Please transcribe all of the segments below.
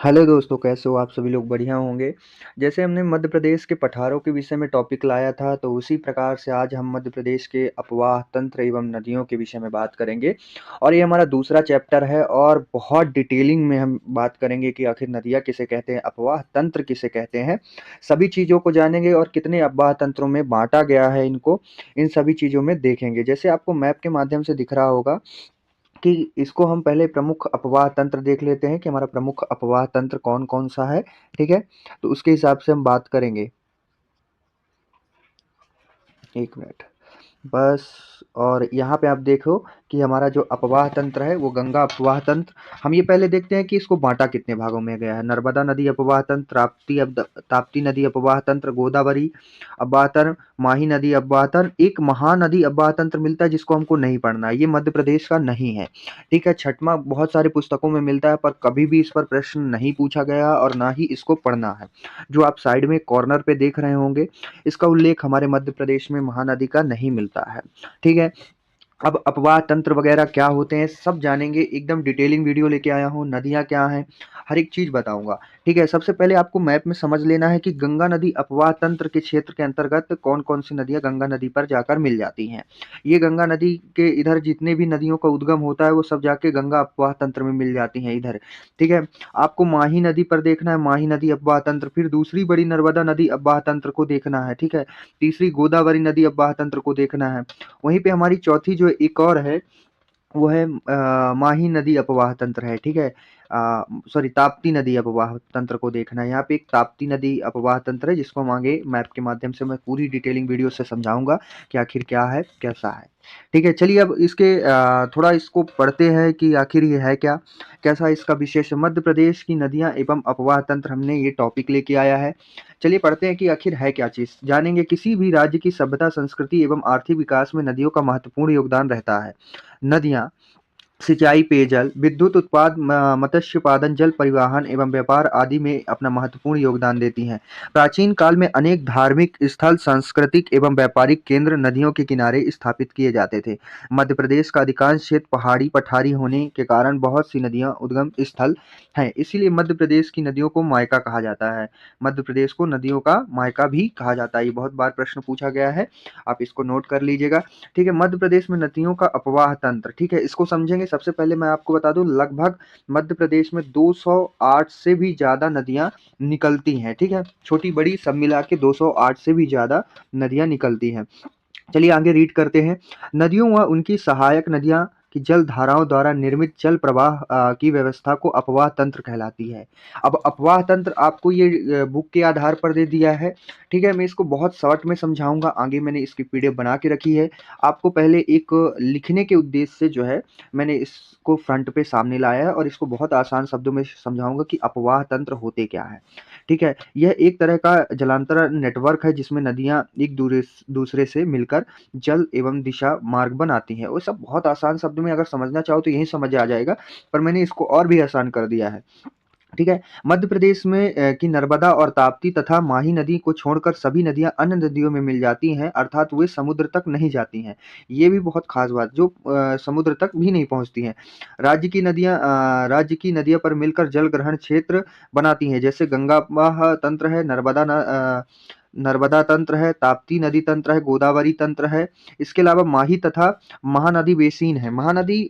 Hello दोस्तों, कैसे हो आप सभी लोग? बढ़िया होंगे। जैसे हमने मध्य प्रदेश के पठारों के विषय में टॉपिक लाया था, तो उसी प्रकार से आज हम मध्य प्रदेश के अपवाह तंत्र एवं नदियों के विषय में बात करेंगे। और ये हमारा दूसरा चैप्टर है और बहुत डिटेलिंग में हम बात करेंगे कि आखिर नदियाँ किसे कहते हैं, अपवाह तंत्र किसे कहते हैं। सभी चीज़ों को जानेंगे और कितने अपवाह तंत्रों में बांटा गया है इनको, इन सभी चीज़ों में देखेंगे। जैसे आपको मैप के माध्यम से दिख रहा होगा कि इसको हम पहले प्रमुख अपवाह तंत्र देख लेते हैं कि हमारा प्रमुख अपवाह तंत्र कौन-कौन सा है, ठीक है? तो उसके हिसाब से हम बात करेंगे। 1 मिनट। बस। और यहाँ पे आप देखो कि हमारा जो अपवाह तंत्र है वो गंगा अपवाह तंत्र। हम ये पहले देखते हैं कि इसको बांटा कितने भागों में गया है। नर्मदा नदी अपवाह तंत्र, ताप्ती नदी अपवाह तंत्र, गोदावरी अपवाह तंत्र, माही नदी अपवाह तंत्र, एक महानदी अपवाह तंत्र मिलता है जिसको हमको नहीं पढ़ना है, ये मध्य प्रदेश का नहीं है। ठीक है, छठवां बहुत सारे पुस्तकों में मिलता है पर कभी भी इस पर प्रश्न नहीं पूछा गया और ना ही इसको पढ़ना है। जो आप साइड में कॉर्नर पे देख रहे होंगे, इसका उल्लेख हमारे मध्य प्रदेश में महानदी का नहीं मिलता है। ठीक है। अब अपवाह तंत्र वगैरह क्या होते हैं सब जानेंगे, एकदम डिटेलिंग वीडियो लेके आया हूँ। नदियाँ क्या हैं, हर एक चीज़ बताऊंगा। ठीक है, सबसे पहले आपको मैप में समझ लेना है कि गंगा नदी अपवाह तंत्र के क्षेत्र के अंतर्गत कौन कौन सी नदियाँ गंगा नदी पर जाकर मिल जाती हैं। ये गंगा नदी के इधर जितने भी नदियों का उद्गम होता है वो सब जाके गंगा अपवाह तंत्र में मिल जाती हैं इधर। ठीक है। आपको माही नदी पर देखना है, माही नदी अपवाह तंत्र, फिर दूसरी बड़ी नर्मदा नदी अपवाह तंत्र को देखना है। ठीक है। तीसरी गोदावरी नदी अपवाह तंत्र को देखना है। वहीं पे हमारी चौथी जो एक और है वो है माही नदी अपवाह तंत्र है। ठीक है। सॉरी, ताप्ती नदी अपवाह तंत्र को देखना है। यहाँ पे एक ताप्ती नदी अपवाह तंत्र है जिसको हम आगे मैप के माध्यम से मैं पूरी डिटेलिंग वीडियो से समझाऊंगा कि आखिर क्या है कैसा है। ठीक है, चलिए अब इसके थोड़ा इसको पढ़ते हैं कि आखिर ये है क्या, कैसा इसका विशेष। मध्य प्रदेश की नदियाँ एवं अपवाह तंत्र हमने ये टॉपिक लेके आया है। चलिए पढ़ते हैं कि आखिर है क्या चीज़, जानेंगे। किसी भी राज्य की सभ्यता, संस्कृति एवं आर्थिक विकास में नदियों का महत्वपूर्ण योगदान रहता है। नदियाँ सिंचाई, पेयजल, विद्युत उत्पाद, मत्स्य पालन, जल परिवहन एवं व्यापार आदि में अपना महत्वपूर्ण योगदान देती हैं। प्राचीन काल में अनेक धार्मिक स्थल, सांस्कृतिक एवं व्यापारिक केंद्र नदियों के किनारे स्थापित किए जाते थे। मध्य प्रदेश का अधिकांश क्षेत्र पहाड़ी पठारी होने के कारण बहुत सी नदियां उद्गम स्थल हैं, इसीलिए मध्य प्रदेश की नदियों को मायका कहा जाता है। मध्य प्रदेश को नदियों का मायका भी कहा जाता है, ये बहुत बार प्रश्न पूछा गया है, आप इसको नोट कर लीजिएगा। ठीक है, मध्य प्रदेश में नदियों का अपवाह तंत्र, ठीक है, इसको समझेंगे। सबसे पहले मैं आपको बता दूं, लगभग मध्य प्रदेश में 208 से भी ज्यादा नदियां निकलती हैं। ठीक है, छोटी बड़ी सब मिला के 208 से भी ज्यादा नदियां निकलती हैं। चलिए आगे रीड करते हैं। नदियों व उनकी सहायक नदियां की जल धाराओं द्वारा निर्मित जल प्रवाह की व्यवस्था को अपवाह तंत्र कहलाती है। अब अपवाह तंत्र आपको ये बुक के आधार पर दे दिया है। ठीक है, मैं इसको बहुत शॉर्ट में समझाऊंगा, आगे मैंने इसकी पीडीएफ बना के रखी है। आपको पहले एक लिखने के उद्देश्य से जो है मैंने इसको फ्रंट पे सामने लाया है और इसको बहुत आसान शब्दों में समझाऊंगा कि अपवाह तंत्र होते क्या है। ठीक है, यह एक तरह का जलांतर नेटवर्क है जिसमें नदियां एक दूसरे से मिलकर जल एवं दिशा मार्ग बनाती हैं। वो सब बहुत आसान शब्द में अगर समझना चाहो तो यही समझ आ जाएगा, पर मैंने इसको और भी आसान कर दिया है। ठीक है, मध्य प्रदेश में की नर्मदा और ताप्ती तथा माही नदी को छोड़कर सभी नदियां अन्य नदियों में मिल जाती हैं, अर्थात वे समुद्र तक नहीं जाती हैं। ये भी बहुत खास बात, जो समुद्र तक भी नहीं पहुंचती हैं। राज्य की नदियां पर मिलकर जल ग्रहण क्षेत्र बनाती हैं, जैसे गंगा तंत्र है, नर्मदा तंत्र है, ताप्ती नदी तंत्र है, गोदावरी तंत्र है। इसके अलावा माही तथा महानदी बेसिन है। महानदी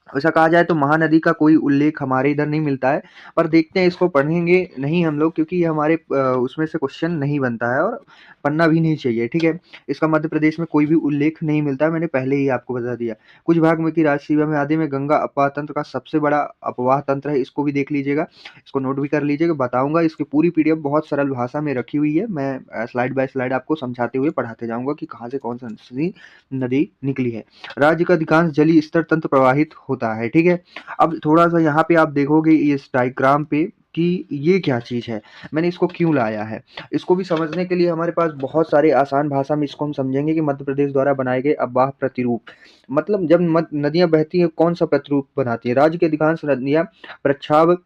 वैसा कहा जाए तो महानदी का कोई उल्लेख हमारे इधर नहीं मिलता है, पर देखते हैं, इसको पढ़ेंगे नहीं हम लोग, क्योंकि ये हमारे उसमें से क्वेश्चन नहीं बनता है और पढ़ना भी नहीं चाहिए। ठीक है, इसका मध्य प्रदेश में कोई भी उल्लेख नहीं मिलता है, मैंने पहले ही आपको बता दिया। कुछ भाग में की राजसीमा में आदि में गंगा अपवाह तंत्र का सबसे बड़ा अपवाह तंत्र है, इसको भी देख लीजिएगा, इसको नोट भी कर लीजिएगा, बताऊंगा। इसकी पूरी पीडीएफ बहुत सरल भाषा में रखी हुई है, मैं स्लाइड बाय स्लाइड आपको समझाते हुए पढ़ाते जाऊंगा कि कहाँ से कौन सी नदी निकली है। राज्य का अधिकांश जलीय स्तर तंत्र प्रवाहित होता है। ठीक है, अब थोड़ा सा यहाँ पे आप देखोगे इस डायग्राम पे कि ये क्या चीज है, मैंने इसको क्यों लाया है। इसको भी समझने के लिए हमारे पास बहुत सारे आसान भाषा में इसको हम समझेंगे कि मध्य प्रदेश द्वारा बनाए गए अववाह प्रतिरूप, मतलब जब नदियां बहती हैं कौन सा प्रतिरूप बनाती है। राज्य की अधिकांश नदियां प्रच्छाव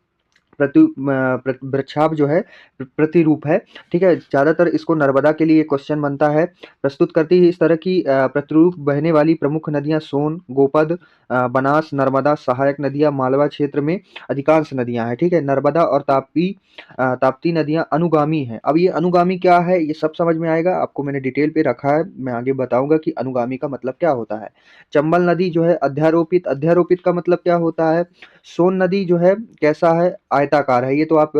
वृक्षाभ जो है प्रतिरूप है। ठीक है, ज़्यादातर इसको नर्मदा के लिए क्वेश्चन बनता है। प्रस्तुत करती है इस तरह की प्रतिरूप बहने वाली प्रमुख नदियाँ सोन, गोपद, बनास, नर्मदा, सहायक नदियाँ मालवा क्षेत्र में अधिकांश नदियाँ हैं। ठीक है, नर्मदा और ताप्ती नदियाँ अनुगामी हैं। अब ये अनुगामी क्या है, ये सब समझ में आएगा आपको, मैंने डिटेल पे रखा है, मैं आगे बताऊंगा कि अनुगामी का मतलब क्या होता है। चंबल नदी जो है अध्यारोपित, अध्यारोपित का मतलब क्या होता है। सोन नदी जो है कैसा है, आयताकार है, ये तो आप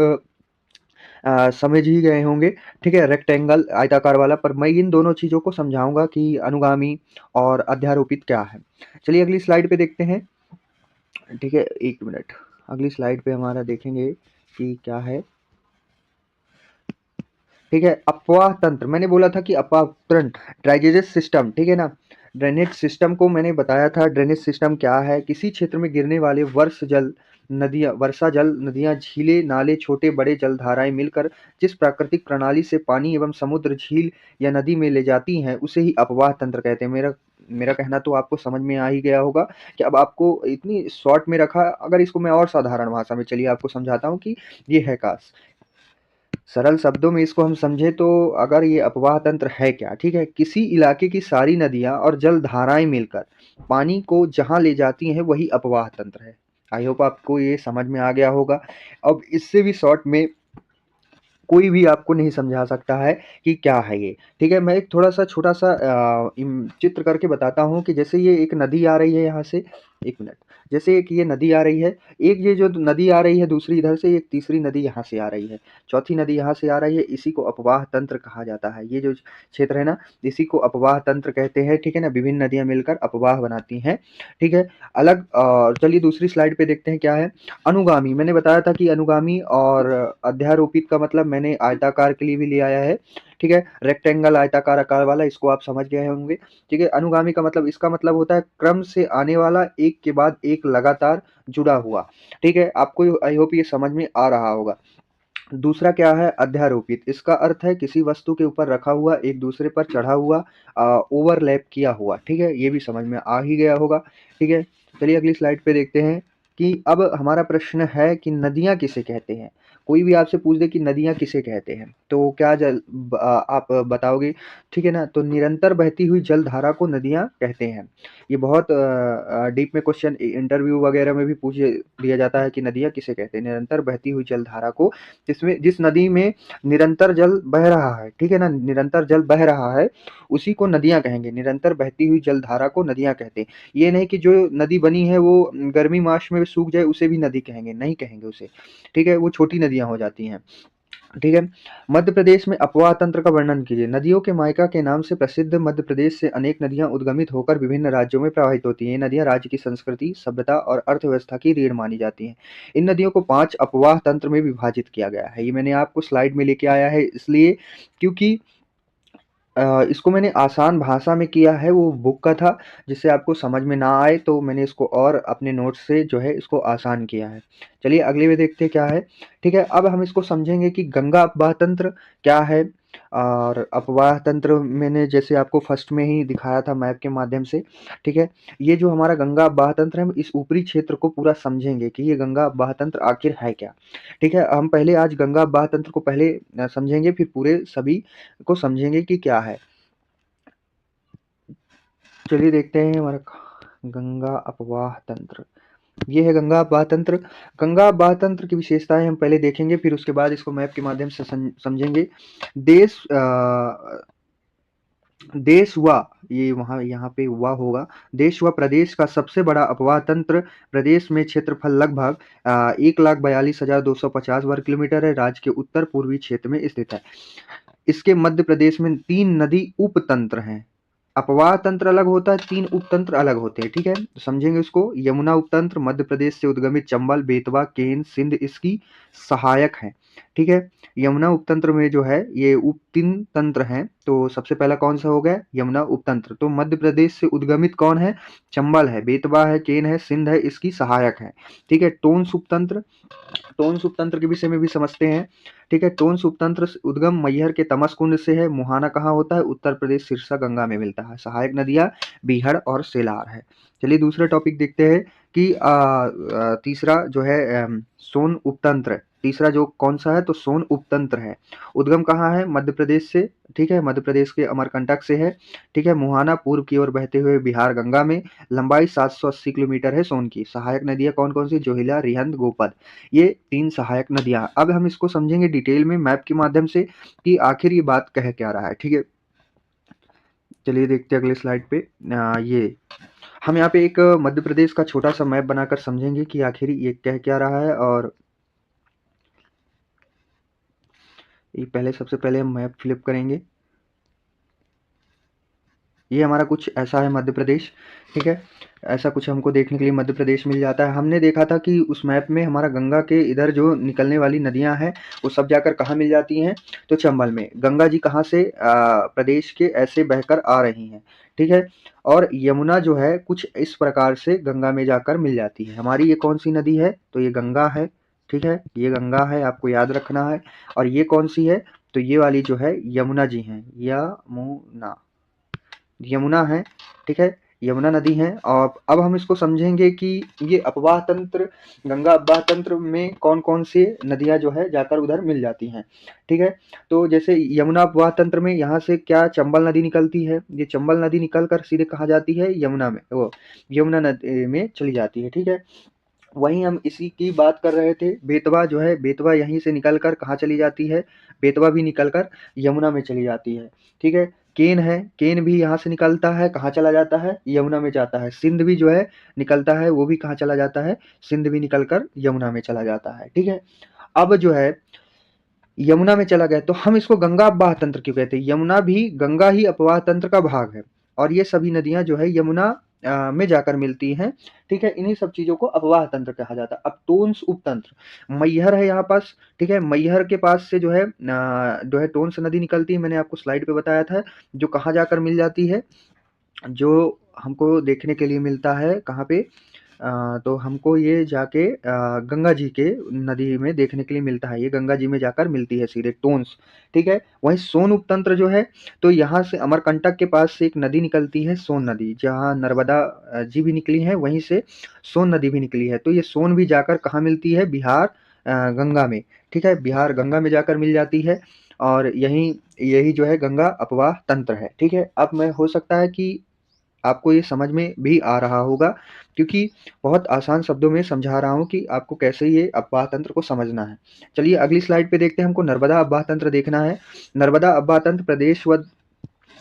समझ ही गए होंगे। ठीक है, रेक्टेंगल आयताकार वाला, पर मैं इन दोनों चीज़ों को समझाऊंगा कि अनुगामी और अध्यारोपित क्या है। चलिए अगली स्लाइड पे देखते हैं। ठीक है, एक मिनट, अगली स्लाइड पे हमारा देखेंगे कि क्या है। ठीक है, अपवाह तंत्र, मैंने बोला था कि अपवाह तंत्र, ड्राइनेज सिस्टम, ठीक है ना। ड्रेनेज सिस्टम को मैंने बताया था, ड्रेनेज सिस्टम क्या है, किसी क्षेत्र में गिरने वाले वर्षा जल नदियां, झीलें, नाले, छोटे बड़े जलधाराएं मिलकर जिस प्राकृतिक प्रणाली से पानी एवं समुद्र, झील या नदी में ले जाती हैं उसे ही अपवाह तंत्र कहते हैं। मेरा मेरा कहना तो आपको समझ में आ ही गया होगा कि अब आपको इतनी शॉर्ट में रखा, अगर इसको मैं और साधारण भाषा में चलिए आपको समझाता हूँ कि ये है काश। सरल शब्दों में इसको हम समझें तो अगर ये अपवाह तंत्र है क्या, ठीक है, किसी इलाके की सारी नदियां और जल धाराएं मिलकर पानी को जहां ले जाती हैं वही अपवाह तंत्र है। आई होप आपको ये समझ में आ गया होगा। अब इससे भी शॉर्ट में कोई भी आपको नहीं समझा सकता है कि क्या है ये। ठीक है, मैं एक थोड़ा सा छोटा सा चित्र करके बताता हूँ कि जैसे ये एक नदी आ रही है यहाँ से, एक मिनट, जैसे एक ये नदी आ रही है, एक ये जो नदी आ रही है दूसरी इधर से, एक तीसरी नदी यहाँ से आ रही है, चौथी नदी यहाँ से आ रही है, इसी को अपवाह तंत्र कहा जाता है। ये जो क्षेत्र है ना, इसी को अपवाह तंत्र कहते हैं। ठीक है ना, विभिन्न नदियाँ मिलकर अपवाह बनाती हैं। ठीक है, अलग। चलिए दूसरी स्लाइड पे देखते हैं क्या है। अनुगामी, मैंने बताया था कि अनुगामी और अध्यारोपित का मतलब मैंने आयताकार के लिए भी ले आया है। ठीक है, रेक्टेंगल आयताकार आकार वाला, इसको आप समझ गए होंगे। ठीक है, अनुगामी का मतलब, इसका मतलब होता है क्रम से आने वाला, एक के बाद एक लगातार जुड़ा हुआ। ठीक है, आपको आई होप ये समझ में आ रहा होगा। दूसरा क्या है, अध्यारोपित, इसका अर्थ है किसी वस्तु के ऊपर रखा हुआ, एक दूसरे पर चढ़ा हुआ, ओवरलैप किया हुआ। ठीक है, ये भी समझ में आ ही गया होगा। ठीक है, चलिए अगली स्लाइड पे देखते हैं कि अब हमारा प्रश्न है कि नदियां किसे कहते हैं। कोई भी आपसे पूछ दे कि नदियां किसे कहते हैं तो क्या आप बताओगे। ठीक है ना, तो निरंतर बहती हुई जलधारा को नदियां कहते हैं। ये बहुत डीप में क्वेश्चन इंटरव्यू वगैरह में भी पूछ दिया जाता है कि नदियां किसे कहते हैं। निरंतर बहती हुई जलधारा को, जिसमें जिस नदी में निरंतर जल बह रहा है, ठीक है ना, निरंतर जल बह रहा है, उसी को नदियां कहेंगे। निरंतर बहती हुई जलधारा को नदियां कहते हैं। ये नहीं कि जो नदी बनी है वो गर्मी मास में सूख जाए उसे भी नदी कहेंगे, नहीं कहेंगे उसे। ठीक है, वो छोटी नदियां हो जाती हैं। ठीक है, मध्य प्रदेश में अपवाह तंत्र का वर्णन कीजिए। नदियों के मायका के नाम से प्रसिद्ध मध्य प्रदेश से अनेक नदियां उद्गमित होकर विभिन्न राज्यों में प्रवाहित होती हैं। ये नदियां राज्य की संस्कृति, सभ्यता और अर्थव्यवस्था की रीढ़ मानी जाती हैं। इन नदियों को 5 अपवाह तंत्र में विभाजित किया गया है। ये मैंने आपको स्लाइड में लेके आया है इसलिए क्योंकि इसको मैंने आसान भाषा में किया है, वो बुक का था, जिससे आपको समझ में ना आए तो मैंने इसको और अपने नोट्स से जो है इसको आसान किया है। चलिए अगले में देखते हैं क्या है। ठीक है, अब हम इसको समझेंगे कि गंगा अपवाह तंत्र क्या है। और अपवाह तंत्र मैंने जैसे आपको फर्स्ट में ही दिखाया था मैप के माध्यम से। ठीक है, ये जो हमारा गंगा अपवाह तंत्र है, हम इस ऊपरी क्षेत्र को पूरा समझेंगे कि ये गंगा अपवाह तंत्र आखिर है क्या। ठीक है, हम पहले आज गंगा अपवाह तंत्र को पहले समझेंगे, फिर पूरे सभी को समझेंगे कि क्या है। चलिए देखते हैं हमारा गंगा अपवाह तंत्र। ये है गंगा अपवाह तंत्र। गंगा अपवाह तंत्र की विशेषताएं हम पहले देखेंगे, फिर उसके बाद इसको मैप के माध्यम से समझेंगे। देश देश व, ये वहाँ यहाँ पे हुआ होगा, देश व प्रदेश का सबसे बड़ा अपवाह तंत्र, प्रदेश में क्षेत्रफल लगभग 1,42,250 वर्ग किलोमीटर है, राज्य के उत्तर पूर्वी क्षेत्र में स्थित है। इसके मध्य प्रदेश में 3 नदी उपतंत्र हैं। अपवाह तंत्र अलग होता है, 3 उपतंत्र अलग होते हैं। ठीक है, तो समझेंगे उसको। यमुना उपतंत्र, मध्य प्रदेश से उद्गमित चंबल, बेतवा, केन, सिंध इसकी सहायक है। ठीक है, यमुना उपतंत्र में जो है ये उप 3 तंत्र हैं, तो सबसे पहला कौन सा हो गया, यमुना उपतंत्र। तो मध्य प्रदेश से उद्गमित कौन है, चंबल है, बेतवा है, केन है, सिंध है, इसकी सहायक है। ठीक है, टोन्स उपतंत्र, टोन्स उपतंत्र के विषय में भी समझते हैं। ठीक है, टोन्स उपतंत्र उद्गम मैहर के तमस कुंड से है। मुहाना कहाँ होता है, उत्तर प्रदेश, सिरसा गंगा में मिलता है। सहायक नदियां बीहड़ और सेलार है। चलिए दूसरा टॉपिक देखते हैं कि तीसरा जो है सोन उपतंत्र, तीसरा जो कौन सा है तो सोन उपतंत्र है। उद्गम कहाँ है? मध्य प्रदेश से, ठीक है, मध्य प्रदेश के अमरकंटक से है, ठीक है। मुहाना पूर्व की ओर बहते हुए बिहार गंगा में, लंबाई 780 किलोमीटर है सोन की। सहायक नदियां कौन कौन सी? जोहिला, रिहंद, गोपद, ये 3 सहायक नदियां। अब हम इसको समझेंगे डिटेल में मैप के माध्यम से कि आखिर ये बात कह क्या रहा है, ठीक है। चलिए देखते हैं अगले स्लाइड पे। ये हम यहाँ पे एक मध्य प्रदेश का छोटा सा मैप बनाकर समझेंगे कि आखिर ये कह क्या रहा है। और ये पहले सबसे पहले हम मैप फ्लिप करेंगे। ये हमारा कुछ ऐसा है मध्य प्रदेश, ठीक है। ऐसा कुछ हमको देखने के लिए मध्य प्रदेश मिल जाता है। हमने देखा था कि उस मैप में हमारा गंगा के इधर जो निकलने वाली नदियां हैं वो सब जाकर कहाँ मिल जाती हैं? तो चंबल में। गंगा जी कहाँ से प्रदेश के ऐसे बहकर आ रही हैं, ठीक है। और यमुना जो है कुछ इस प्रकार से गंगा में जाकर मिल जाती है। हमारी ये कौन सी नदी है? तो ये गंगा है, ठीक है, ये गंगा है, आपको याद रखना है। और ये कौन सी है? तो ये वाली जो है यमुना जी हैं, यमुना, यमुना है, ठीक है, यमुना नदी है। और अब हम इसको समझेंगे कि ये अपवाह तंत्र, गंगा अपवाह तंत्र में कौन कौन सी नदियां जो है जाकर उधर मिल जाती हैं, ठीक है। तो जैसे यमुना अपवाह तंत्र में यहाँ से क्या चंबल नदी निकलती है, ये चंबल नदी निकल कर सीधे कहाँ जाती है? यमुना में, वो यमुना नदी में चली जाती है, ठीक है। वहीं हम इसी की बात कर रहे थे, बेतवा जो है, बेतवा यहीं से निकलकर कहाँ चली जाती है? बेतवा भी निकलकर यमुना में चली जाती है, ठीक है। केन है, केन भी यहाँ से निकलता है, कहाँ चला जाता है? यमुना में जाता है। सिंध भी जो है निकलता है, वो भी कहाँ चला जाता है? सिंध भी निकलकर यमुना में चला जाता है, ठीक है। अब जो है यमुना में चला गया तो हम इसको गंगा अपवाह तंत्र क्यों कहते हैं? यमुना भी गंगा ही अपवाह तंत्र का भाग है और ये सभी नदियां जो है यमुना में जाकर मिलती हैं, ठीक है। इन्हीं सब चीजों को अपवाह तंत्र कहा जाता है। अब टोन्स उपतंत्र, मैहर है यहाँ पास, ठीक है, मैहर के पास से जो है टोन्स नदी निकलती है, मैंने आपको स्लाइड पे बताया था, जो कहाँ जाकर मिल जाती है, जो हमको देखने के लिए मिलता है कहाँ पे? तो हमको ये जाके गंगा जी के नदी में देखने के लिए मिलता है। ये गंगा जी में जाकर मिलती है सीधे टोन्स, ठीक है। वहीं सोन उपतंत्र जो है, तो यहाँ से अमरकंटक के पास से एक नदी निकलती है, सोन नदी, जहाँ नर्मदा जी भी निकली है, वहीं से सोन नदी भी निकली है। तो ये सोन भी जाकर कहाँ मिलती है? बिहार गंगा में, ठीक है, बिहार गंगा में जाकर मिल जाती है। और यही यही जो है गंगा अपवाह तंत्र है, ठीक है। अब मैं हो सकता है कि आपको ये समझ में भी आ रहा होगा, क्योंकि बहुत आसान शब्दों में समझा रहा हूँ कि आपको कैसे ये अपवाह तंत्र को समझना है। चलिए अगली स्लाइड पे देखते हैं, हमको नर्मदा अपवाह तंत्र देखना है। नर्मदा अपवाह तंत्र प्रदेश व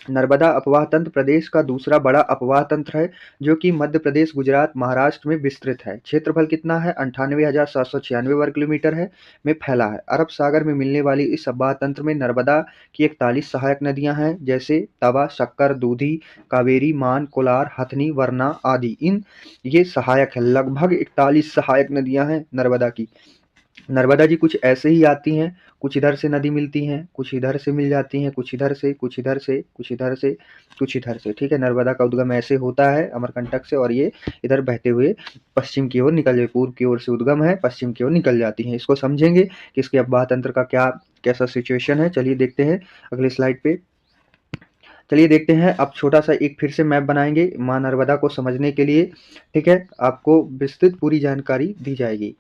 नर्मदा अपवाह तंत्र प्रदेश का दूसरा बड़ा अपवाह तंत्र है, जो कि मध्य प्रदेश, गुजरात, महाराष्ट्र में विस्तृत है। क्षेत्रफल कितना है? 98,796 वर्ग किलोमीटर है में फैला है। अरब सागर में मिलने वाली इस अपवाह तंत्र में नर्मदा की 41 सहायक नदियां हैं, जैसे तवा, शक्कर, दूधी, कावेरी, मान, कोलार, हथनी, वरना आदि। इन ये सहायक है, लगभग 41 सहायक नदियां हैं नर्मदा की। नर्मदा जी कुछ ऐसे ही आती हैं, कुछ इधर से नदी मिलती हैं, कुछ इधर से मिल जाती हैं, कुछ इधर से, कुछ इधर से, कुछ इधर से, कुछ इधर से, ठीक है। नर्मदा का उद्गम ऐसे होता है अमरकंटक से, और ये इधर बहते हुए पश्चिम की ओर निकल जाए, पूर्व की ओर से उद्गम है, पश्चिम की ओर निकल जाती हैं। इसको समझेंगे कि इसके अपवाह तंत्र का क्या कैसा सिचुएशन है। चलिए देखते हैं अगले स्लाइड पे। चलिए देखते हैं, अब छोटा सा एक फिर से मैप बनाएंगे माँ नर्मदा को समझने के लिए, ठीक है। आपको विस्तृत पूरी जानकारी दी जाएगी,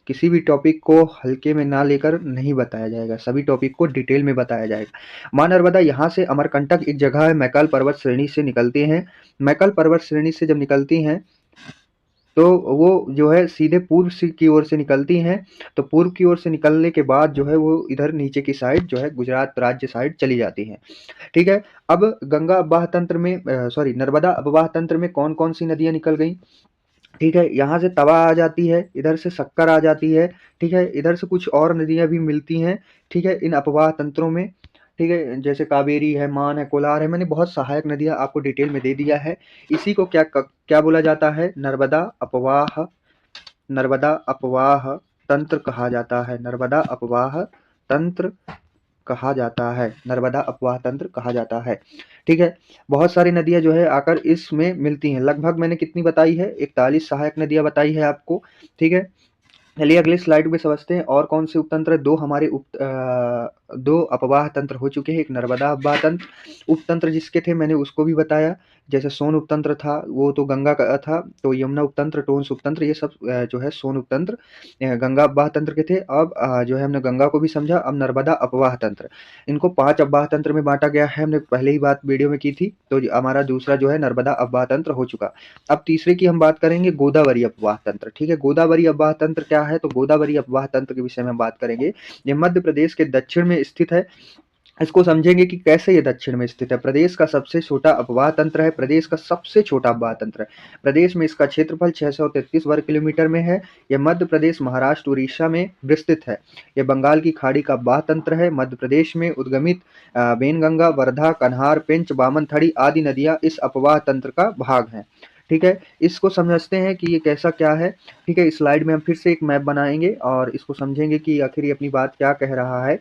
किसी भी टॉपिक को हल्के में ना लेकर नहीं बताया जाएगा, सभी टॉपिक को डिटेल में बताया जाएगा। माँ नर्मदा यहाँ से अमरकंटक एक जगह है, मैकल पर्वत श्रेणी से निकलते हैं। मैकल पर्वत श्रेणी से जब निकलती हैं तो वो जो है सीधे पूर्व की ओर से निकलती हैं। तो पूर्व की ओर से निकलने के बाद जो है वो इधर नीचे की साइड जो है गुजरात राज्य साइड चली जाती हैं, ठीक है। अब गंगा अपवाह तंत्र में सॉरी नर्मदा अपवाह तंत्र में कौन कौन सी नदियां निकल गई? ठीक है, यहाँ से तवा आ जाती है, इधर से शक्कर आ जाती है, ठीक है, इधर से कुछ और नदियाँ भी मिलती हैं, ठीक है, इन अपवाह तंत्रों में, ठीक है, जैसे कावेरी है, मान है, कोलार है, मैंने बहुत सहायक नदियाँ आपको डिटेल में दे दिया है। इसी को क्या बोला जाता है? नर्मदा अपवाह तंत्र कहा जाता है, नर्मदा अपवाह तंत्र कहा जाता है, नर्मदा अपवाह तंत्र कहा जाता है, ठीक है। बहुत सारी नदियां जो है आकर इसमें मिलती हैं, लगभग मैंने कितनी बताई है? 41 सहायक नदियां बताई है आपको, ठीक है। चलिए अगले स्लाइड में समझते हैं और कौन से उपतंत्र है। दो अपवाह तंत्र हो चुके हैं, एक नर्मदा अपवाह तंत्र उपतंत्र जिसके थे मैंने उसको भी बताया, जैसे सोन उपतंत्र था वो तो गंगा का था, तो यमुना उपतंत्र, टोंस उपतंत्र, ये सब जो है सोन उपतंत्र गंगा अपवाह तंत्र के थे। अब जो है हमने गंगा को भी समझा, अब नर्मदा अपवाह तंत्र। इनको 5 अपवाह तंत्र में बाँटा गया है, हमने पहले ही बात वीडियो में की थी, तो हमारा दूसरा जो है नर्मदा अपवाह तंत्र हो चुका। अब तीसरे की हम बात करेंगे, गोदावरी अपवाह तंत्र, ठीक है। गोदावरी अपवाह तंत्र क्या है? तो गोदावरी अपवाह तंत्र के विषय में बात करेंगे। ये मध्य प्रदेश के दक्षिण में स्थित है। इसको समझेंगे कि कैसे ये दक्षिण में स्थित है। प्रदेश का सबसे छोटा अपवाह तंत्र है, प्रदेश का सबसे छोटा अपवाह तंत्र है। प्रदेश में इसका क्षेत्रफल 633 वर्ग किलोमीटर में है। यह मध्य प्रदेश, महाराष्ट्र, उड़ीसा में विस्तृत है। यह बंगाल की खाड़ी का अपवाह तंत्र है। मध्य प्रदेश में उद्गमित वेनगंगा, वर्धा, कन्हार, पेंच, बामनथड़ी आदि नदियां इस अपवाह तंत्र का भाग हैं। ठीक है, इसको समझते हैं कि ये कैसा क्या है। ठीक है, इस स्लाइड में हम फिर से एक मैप बनाएंगे और इसको समझेंगे कि आखिर ये अपनी बात क्या कह रहा है।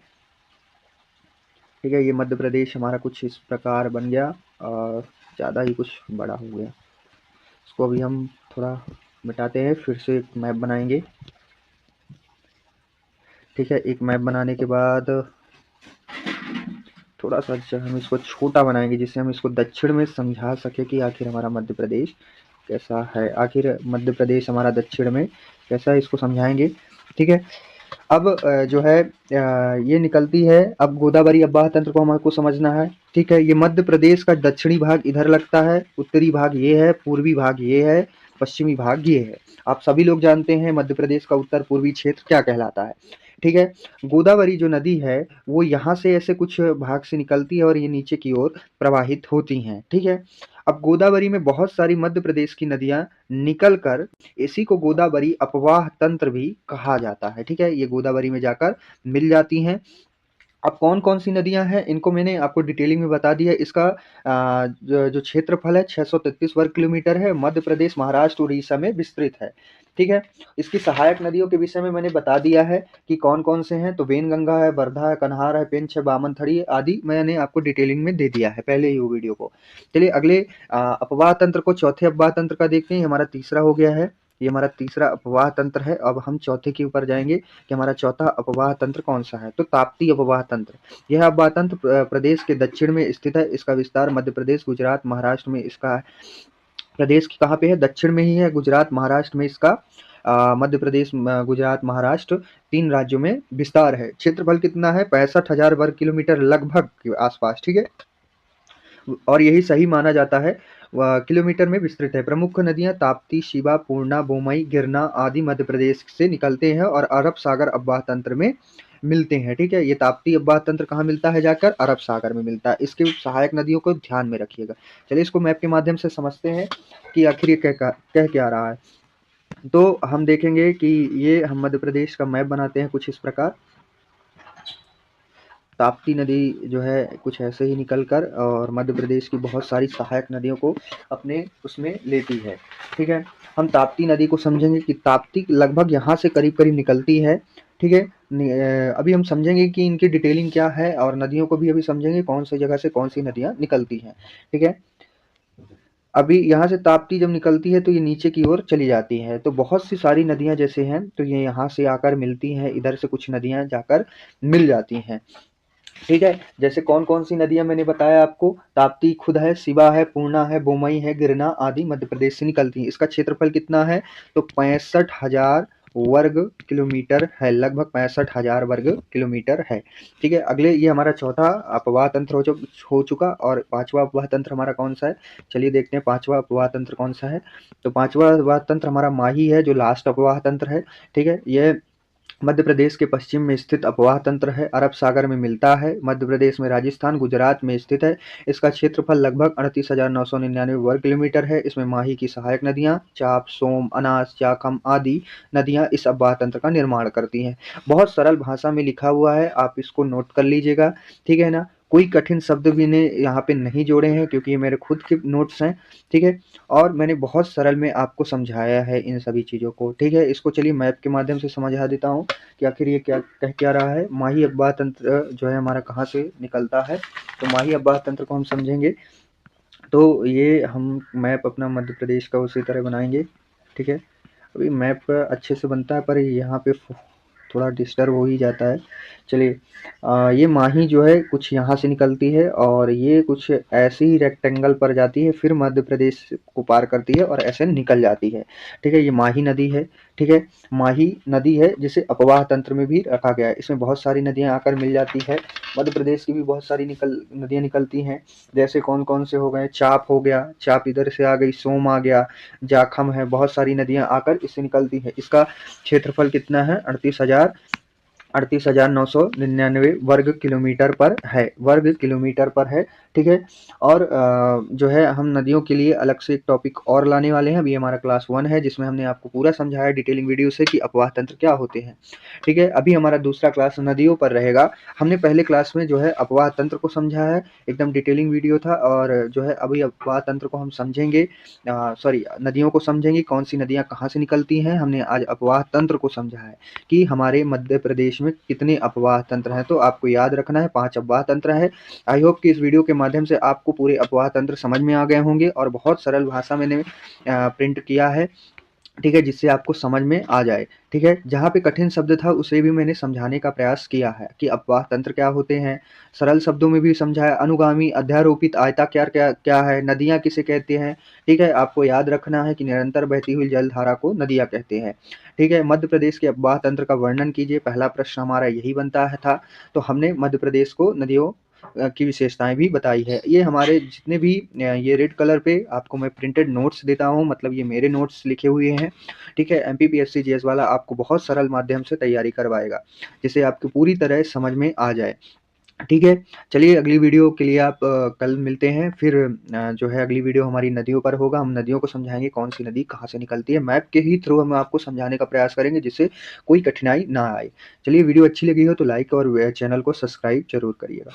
ठीक है, ये मध्य प्रदेश हमारा कुछ इस प्रकार बन गया और ज़्यादा ही कुछ बड़ा हो गया। इसको अभी हम थोड़ा मिटाते हैं, फिर से एक मैप बनाएंगे। ठीक है, एक मैप बनाने के बाद थोड़ा सा हम इसको छोटा बनाएंगे, जिससे हम इसको दक्षिण में समझा सके कि आखिर हमारा मध्य प्रदेश कैसा है, आखिर मध्य प्रदेश हमारा दक्षिण में कैसा है, इसको समझाएंगे। ठीक है, अब जो है ये निकलती है। अब गोदावरी अपवाह तंत्र को हमको समझना है। ठीक है, ये मध्य प्रदेश का दक्षिणी भाग इधर लगता है, उत्तरी भाग ये है, पूर्वी भाग ये है, पश्चिमी भाग ये है। आप सभी लोग जानते हैं मध्य प्रदेश का उत्तर पूर्वी क्षेत्र क्या कहलाता है। ठीक है, गोदावरी जो नदी है वो यहाँ से ऐसे कुछ भाग से निकलती है और ये नीचे की ओर प्रवाहित होती हैं। ठीक है, अब गोदावरी में बहुत सारी मध्य प्रदेश की नदियां निकल कर, इसी को गोदावरी अपवाह तंत्र भी कहा जाता है। ठीक है, ये गोदावरी में जाकर मिल जाती हैं। अब कौन-कौन सी नदियाँ हैं, इनको मैंने आपको डिटेलिंग में बता दिया है। इसका जो क्षेत्रफल है 633 वर्ग किलोमीटर है, मध्य प्रदेश, महाराष्ट्र, उड़ीसा में विस्तृत है। ठीक है, इसकी सहायक नदियों के विषय में मैंने बता दिया है कि कौन-कौन से हैं, तो वेनगंगा है, वर्धा है, कन्हार है, पेंच है, बामनथड़ी आदि मैंने आपको डिटेलिंग में दे दिया है पहले ही वो वीडियो को। चलिए अगले अपवाह तंत्र को, चौथे अपवाह तंत्र का देखते हैं। ये हमारा तीसरा हो गया है, ये हमारा तीसरा अपवाह तंत्र है। अब हम चौथे के ऊपर जाएँगे कि हमारा चौथा अपवाह तंत्र कौन-सा है, तो ताप्ती अपवाह तंत्र। यह अपवाह तंत्र प्रदेश के दक्षिण में स्थित है। इसका विस्तार मध्य प्रदेश, गुजरात, महाराष्ट्र में इसका प्रदेश की कहाँ पे है, दक्षिण में ही है। गुजरात, महाराष्ट्र में इसका मध्य प्रदेश, गुजरात, महाराष्ट्र 3 राज्यों में विस्तार है। क्षेत्रफल कितना है, 65,000 वर्ग किलोमीटर लगभग के आसपास। ठीक है, और यही सही माना जाता है, किलोमीटर में विस्तृत है। प्रमुख नदियां ताप्ती, शिवा, पूर्णा, बोमई, गिरना आदि मध्य प्रदेश से निकलते हैं और अरब सागर अपवाह तंत्र में मिलते हैं। ठीक है, ये ताप्ती अपवाह तंत्र कहाँ मिलता है, जाकर अरब सागर में मिलता है। इसके सहायक नदियों को ध्यान में रखिएगा। चलिए इसको मैप के माध्यम से समझते हैं कि आखिर ये कह क्या रहा है। तो हम देखेंगे कि ये हम मध्य प्रदेश का मैप बनाते हैं कुछ इस प्रकार। ताप्ती नदी जो है कुछ ऐसे ही निकल कर और मध्य प्रदेश की बहुत सारी सहायक नदियों को अपने उसमें लेती है। ठीक है, हम ताप्ती नदी को समझेंगे कि ताप्ती लगभग यहाँ से करीब-करीब निकलती है। ठीक है, अभी हम समझेंगे कि इनकी डिटेलिंग क्या है और नदियों को भी अभी समझेंगे कौन सी जगह से कौन सी नदियाँ निकलती हैं। ठीक है, अभी यहाँ से ताप्ती जब निकलती है तो ये नीचे की ओर चली जाती है, तो बहुत सी सारी नदियाँ जैसे हैं तो ये यहाँ से आकर मिलती हैं, इधर से कुछ नदियाँ जाकर मिल जाती हैं। ठीक है, जैसे कौन-कौन सी नदियाँ मैंने बताया आपको, ताप्ती खुद है, शिवा है, पूर्णा है, बोमई है, गिरना आदि मध्य प्रदेश से निकलती हैं। इसका क्षेत्रफल कितना है, तो 65,000 वर्ग किलोमीटर है, लगभग 65,000 वर्ग किलोमीटर है। ठीक है, अगले ये हमारा चौथा अपवाह तंत्र हो चुका और पाँचवा अपवाह तंत्र हमारा कौन-सा है, चलिए देखते हैं पाँचवा अपवाह तंत्र कौन-सा है। तो पाँचवा अपवाह तंत्र हमारा माही है, जो लास्ट अपवाह तंत्र है। ठीक है, ये मध्य प्रदेश के पश्चिम में स्थित अपवाह तंत्र है, अरब सागर में मिलता है। मध्य प्रदेश में राजस्थान, गुजरात में स्थित है। इसका क्षेत्रफल लगभग 38,999 वर्ग किलोमीटर है। इसमें माही की सहायक नदियां चाप, सोम, अनास, जाखम आदि नदियां इस अपवाह तंत्र का निर्माण करती हैं। बहुत सरल भाषा में लिखा हुआ है, आप इसको नोट कर लीजिएगा। ठीक है ना, कोई कठिन शब्द भी ने यहाँ पे नहीं जोड़े हैं क्योंकि ये मेरे खुद के नोट्स हैं। ठीक है, और मैंने बहुत सरल में आपको समझाया है इन सभी चीज़ों को। ठीक है, इसको चलिए मैप के माध्यम से समझा देता हूँ कि आखिर ये क्या रहा है। माही अपवाह तंत्र जो है हमारा कहाँ से निकलता है, तो माही अपवाह तंत्र को हम समझेंगे तो ये हम मैप अपना मध्य प्रदेश का उसी तरह बनाएंगे। ठीक है, अभी मैप अच्छे से बनता है पर यहाँ पे थोड़ा डिस्टर्ब हो ही जाता है। चलिए, ये माही जो है कुछ यहाँ से निकलती है और ये कुछ ऐसे ही रेक्टेंगल पर जाती है, फिर मध्य प्रदेश को पार करती है और ऐसे निकल जाती है। ठीक है, ये माही नदी है। ठीक है, माही नदी है जिसे अपवाह तंत्र में भी रखा गया है। इसमें बहुत सारी नदियाँ आकर मिल जाती है। मध्य प्रदेश की भी बहुत सारी नदियाँ निकलती हैं। जैसे कौन-कौन से हो गए, चाप हो गया, चाप इधर से आ गई, सोम आ गया, जाखम है, बहुत सारी नदियाँ आकर इससे निकलती हैं। इसका क्षेत्रफल कितना है? 38,999 वर्ग किलोमीटर पर है, वर्ग किलोमीटर पर है। ठीक है, और जो है हम नदियों के लिए अलग से एक टॉपिक और लाने वाले हैं। अभी हमारा क्लास 1 है जिसमें हमने आपको पूरा समझाया डिटेलिंग वीडियो से कि अपवाह तंत्र क्या होते हैं। ठीक है, अभी हमारा दूसरा क्लास नदियों पर रहेगा। हमने पहले क्लास में जो है अपवाह तंत्र को समझा है, एकदम डिटेलिंग वीडियो था, और जो है अभी अपवाह तंत्र को हम समझेंगे, सॉरी नदियों को समझेंगे, कौन सी नदियाँ कहाँ से निकलती हैं। हमने आज अपवाह तंत्र को समझा है कि हमारे मध्य प्रदेश में कितने अपवाह तंत्र हैं। तो आपको याद रखना है 5 अपवाह तंत्र है। आई होप कि इस वीडियो के माध्यम से आपको पूरे अपवाह तंत्र समझ में आ गए होंगे और बहुत सरल भाषा मैंने प्रिंट किया है। ठीक है, जिससे आपको समझ में आ जाए। ठीक है, जहाँ पे कठिन शब्द था उसे भी मैंने समझाने का प्रयास किया है कि अपवाह तंत्र क्या होते हैं, सरल शब्दों में भी समझाया। अनुगामी, अध्यारोपित, आयताकार क्या क्या है, नदियाँ किसे कहते हैं। ठीक है, आपको याद रखना है कि निरंतर बहती हुई जलधारा को नदियाँ कहते हैं। ठीक है, मध्य प्रदेश के अपवाह तंत्र का वर्णन कीजिए, पहला प्रश्न हमारा यही बनता है था। तो हमने मध्य प्रदेश को नदियों की विशेषताएं भी बताई है। ये हमारे जितने भी ये रेड कलर पे आपको मैं प्रिंटेड नोट्स देता हूँ, मतलब ये मेरे नोट्स लिखे हुए हैं। ठीक है, एमपीपीएससी जीएस वाला आपको बहुत सरल माध्यम से तैयारी करवाएगा, जिससे आपको पूरी तरह समझ में आ जाए। ठीक है, चलिए अगली वीडियो के लिए आप कल मिलते हैं। फिर जो है अगली वीडियो हमारी नदियों पर होगा। हम नदियों को समझाएंगे कौन सी नदी कहाँ से निकलती है, मैप के ही थ्रू हम आपको समझाने का प्रयास करेंगे जिससे कोई कठिनाई ना आए। चलिए, वीडियो अच्छी लगी हो तो लाइक और चैनल को सब्सक्राइब जरूर करिएगा।